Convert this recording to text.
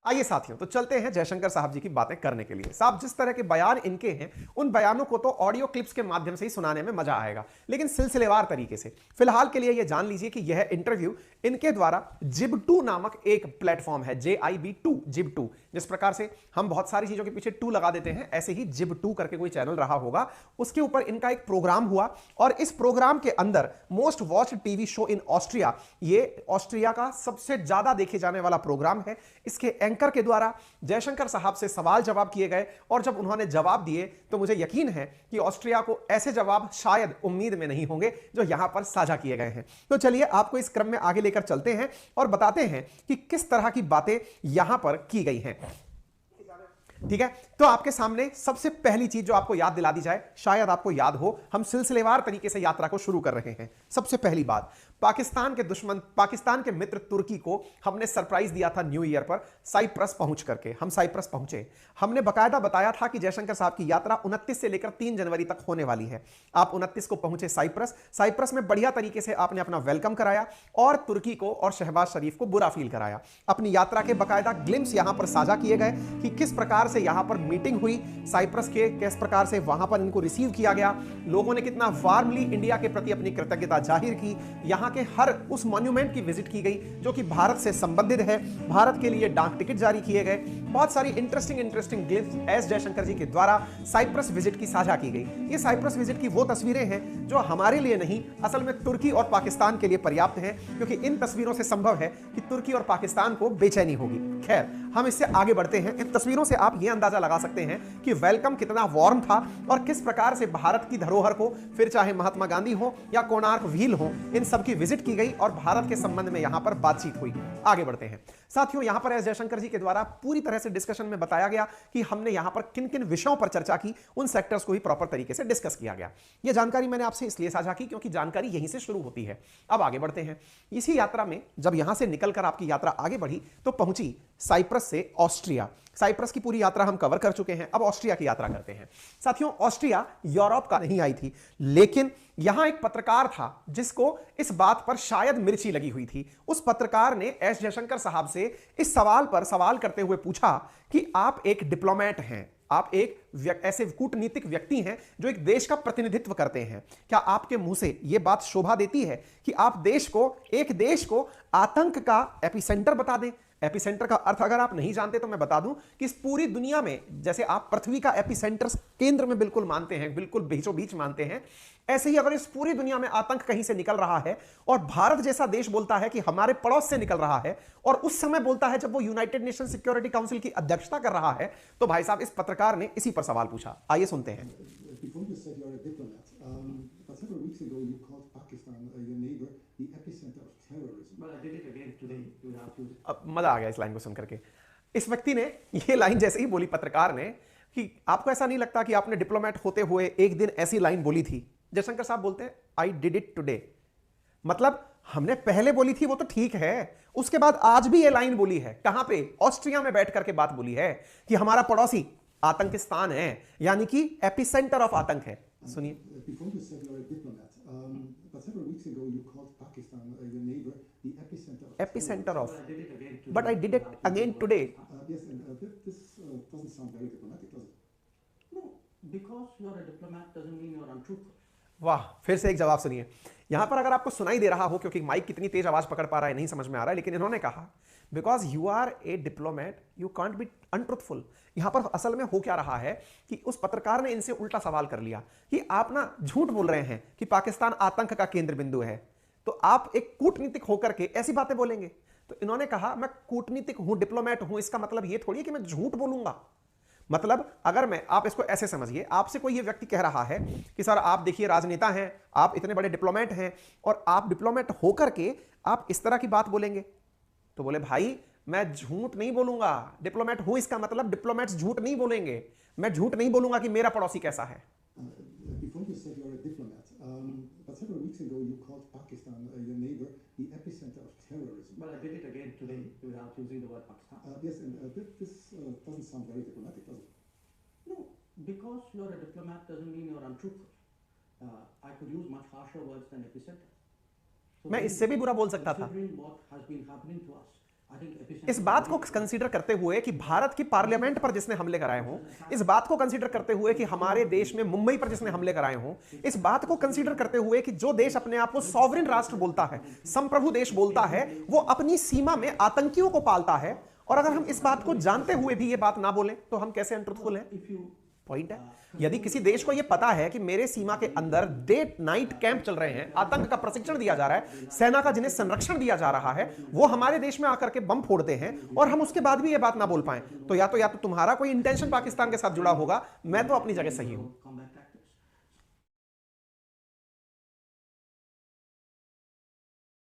आइए साथियों, तो चलते हैं जयशंकर साहब जी की बातें करने के लिए। साहब जिस तरह के बयान इनके हैं, उन बयानों को तो ऑडियो क्लिप्स के माध्यम से ही सुनाने में मजा आएगा, लेकिन सिलसिलेवार तरीके से। फिलहाल के लिए यह जान लीजिए कि यह इंटरव्यू इनके द्वारा जिब2 नामक एक प्लेटफॉर्म है, JIB2, जिब2। जिस प्रकार से हम बहुत सारी चीजों के पीछे 2 लगा देते हैं, ऐसे ही जिब2 करके कोई चैनल रहा होगा, उसके ऊपर इनका एक प्रोग्राम हुआ और इस प्रोग्राम के अंदर most watched TV show in Austria, ये ऑस्ट्रिया का सबसे ज्यादा देखे जाने वाला प्रोग्राम है। इसके एंकर के द्वारा जयशंकर साहब से सवाल जवाब किए गए और जब उन्होंने जवाब दिए तो मुझे यकीन है कि ऑस्ट्रिया को ऐसे जवाब शायद उम्मीद में नहीं होंगे जो यहां पर साझा किए गए हैं। तो चलिए आपको इस क्रम में आगे लेकर चलते हैं और बताते हैं कि किस तरह की बातें यहां पर की गई हैं। ठीक है, तो आपके सामने सबसे पहली चीज जो आपको याद दिला दी जाए, शायद आपको याद हो, हम सिलसिलेवार तरीके से यात्रा को शुरू कर रहे हैं। सबसे पहली बात, पाकिस्तान के दुश्मन, पाकिस्तान के मित्र तुर्की को हमने सरप्राइज दिया था न्यू ईयर पर साइप्रस पहुंच करके। हम साइप्रस पहुंचे, हमने बकायदा बताया था कि जयशंकर साहब की यात्रा 29 से लेकर 3 जनवरी तक होने वाली है। आप 29 को पहुंचे साइप्रस, साइप्रस में बढ़िया तरीके से आपने अपना वेलकम कराया और तुर्की को और शहबाज शरीफ को बुरा फील कराया। अपनी यात्रा के बकायदा ग्लिम्स यहां पर साझा किए गए कि किस प्रकार से यहां पर मीटिंग हुई साइप्रस के, किस प्रकार से वहां पर इनको रिसीव किया गया, लोगों ने कितना वार्मली इंडिया के प्रति अपनी कृतज्ञता जाहिर की। यहां के हर उस मॉन्यूमेंट की विजिट की गई जो कि भारत से संबंधित है, भारत के लिए डाक टिकट जारी किए गए। बहुत सारी इंटरेस्टिंग ग्लिम्स एस जयशंकर जी के द्वारा साइप्रस विजिट की साझा की गई। ये साइप्रस विजिट की वो तस्वीरें हैं जो हमारे लिए नहीं, असल में तुर्की और पाकिस्तान के लिए पर्याप्त हैं, क्योंकि इन तस्वीरों से संभव है कि तुर्की और पाकिस्तान को बेचैनी होगी। खैर, हम इससे आगे बढ़ते हैं। इन तस्वीरों से आप ये अंदाजा लगा सकते हैं कि वेलकम कितना वार्म था और किस प्रकार से भारत की धरोहर को, फिर चाहे महात्मा गांधी हो या कोणार्क व्हील हो, इन सब की विजिट की गई और भारत के संबंध में यहां पर बातचीत हुई। आगे बढ़ते हैं साथियों, यहां पर एस जयशंकर जी के द्वारा पूरी तरह से डिस्कशन में बताया गया कि हमने यहां पर किन किन विषयों पर चर्चा की, उन सेक्टर्स को ही प्रॉपर तरीके से डिस्कस किया गया। यह जानकारी मैंने आपसे इसलिए साझा की क्योंकि जानकारी यहीं से शुरू होती है। अब आगे बढ़ते हैं। इसी यात्रा में जब यहां से निकलकर आपकी यात्रा आगे बढ़ी तो पहुंची साइप्रस से ऑस्ट्रिया। साइप्रस की पूरी यात्रा हम कवर कर चुके हैं, अब ऑस्ट्रिया की यात्रा करते हैं। साथियों, ऑस्ट्रिया यूरोप का नहीं आई थी, लेकिन यहां एक पत्रकार था जिसको इस बात पर शायद मिर्ची लगी हुई थी। उस पत्रकार ने एस जयशंकर साहब से इस सवाल पर सवाल करते हुए पूछा कि आप एक डिप्लोमेट हैं, आप एक ऐसे कूटनीतिक व्यक्ति हैं जो एक देश का प्रतिनिधित्व करते हैं, क्या आपके मुंह से यह बात शोभा देती है कि आप एक देश को आतंक का एपिसेंटर बता दें? एपिसेंटर का अर्थ अगर आप नहीं जानते तो मैं बता दूं कि इस पूरी दुनिया में, जैसे आप पृथ्वी का एपिसेंटर केंद्र में बिल्कुल मानते हैं, बिल्कुल बीचों बीच मानते हैं, ऐसे ही अगर इस पूरी दुनिया में आतंक कहीं से निकल रहा है और भारत जैसा देश बोलता है कि हमारे पड़ोस से निकल रहा है, और उस समय बोलता है जब वो यूनाइटेड नेशन सिक्योरिटी काउंसिल की अध्यक्षता कर रहा है, तो भाई साहब इस पत्रकार ने इसी पर सवाल पूछा। आइए सुनते हैं। अब मजा आ गया इस लाइन को सुनकर के। इस व्यक्ति ने ये लाइन जैसे ही बोली पत्रकार ने कि आपको ऐसा नहीं लगता कि आपने डिप्लोमेट होते हुए एक दिन ऐसी लाइन बोली थी? जयशंकर साहब बोलते हैं आई डिड इट टुडे। मतलब हमने पहले बोली थी वो तो ठीक है, उसके बाद आज भी ये लाइन बोली है। कहां पे? ऑस्ट्रिया में बैठ करके बात बोली है कि हमारा पड़ोसी आतंकिस्तान है, यानी कि एपिसेंटर ऑफ आतंक है। सुनिए। Epicenter of, but I did it again today. Yes, and this doesn't sound very diplomatic, does it? No, because you are a diplomat doesn't mean you are untruthful. वाह, फिर से एक जवाब सुनिए। यहां पर अगर आपको सुनाई दे रहा हो, क्योंकि माइक कितनी तेज आवाज पकड़ पा रहा है नहीं समझ में आ रहा है, लेकिन इन्होंने कहा because you are a diplomat you can't be untruthful. यहां पर असल में हो क्या रहा है कि उस पत्रकार ने इनसे उल्टा सवाल कर लिया कि आप ना झूठ बोल रहे हैं कि पाकिस्तान आतंक का केंद्र बिंदु है, तो आप एक कूटनीतिक होकर के ऐसी बातें बोलेंगे? तो इन्होंने कहा मैं कूटनीतिक हूं, डिप्लोमेट हूं, इसका मतलब यह थोड़ी है कि मैं झूठ बोलूंगा। मतलब अगर मैं, आप इसको ऐसे समझिए, आपसे कोई ये व्यक्ति कह रहा है कि सर आप देखिए राजनेता हैं, आप इतने बड़े डिप्लोमेट हैं और आप डिप्लोमेट होकर के आप इस तरह की बात बोलेंगे, तो बोले भाई मैं झूठ नहीं बोलूंगा, डिप्लोमेट हूं इसका मतलब डिप्लोमेट्स झूठ नहीं बोलेंगे। मैं झूठ नहीं बोलूंगा कि मेरा पड़ोसी कैसा है। Before you said you're a diplomat, but several weeks ago you called Pakistan, your neighbor, the epicenter of terrorism. But I did it again today without using the word Pakistan. Yes, and this doesn't sound very diplomatic, does it? No, because you are a diplomat doesn't mean you are untruthful. I could use much harsher words than epicenter. मैं इससे भी बुरा बोल सकता था। Considering what has been happening to us, I think epicenter. इस बात को कंसीडर करते हुए कि भारत की पार्लियामेंट पर जिसने हमले कराए हों, इस बात को कंसीडर करते हुए कि हमारे देश में मुंबई पर जिसने हमले कराए हों, इस बात को कंसीडर करते हुए कि जो देश अपने आप को सॉवरेन राष्ट्र बोलता है, संप्रभु देश बोलता है, वो अपनी सीमा में आतंकियों को पालता है, और अगर हम इस बात को जानते हुए भी ये बात ना बोलें तो हम कैसे अनट्रूथफुल हैं? If you पॉइंट है, यदि किसी देश को यह पता है कि मेरे सीमा के अंदर डे नाइट कैंप चल रहे हैं, आतंक का प्रशिक्षण दिया जा रहा है, सेना का जिन्हें संरक्षण दिया जा रहा है, वो हमारे देश में आकर के बम फोड़ते हैं, और हम उसके बाद भी यह बात ना बोल पाएं, तो या तो तुम्हारा कोई इंटेंशन पाकिस्तान के साथ जुड़ा होगा, मैं तो अपनी जगह सही हूं। combat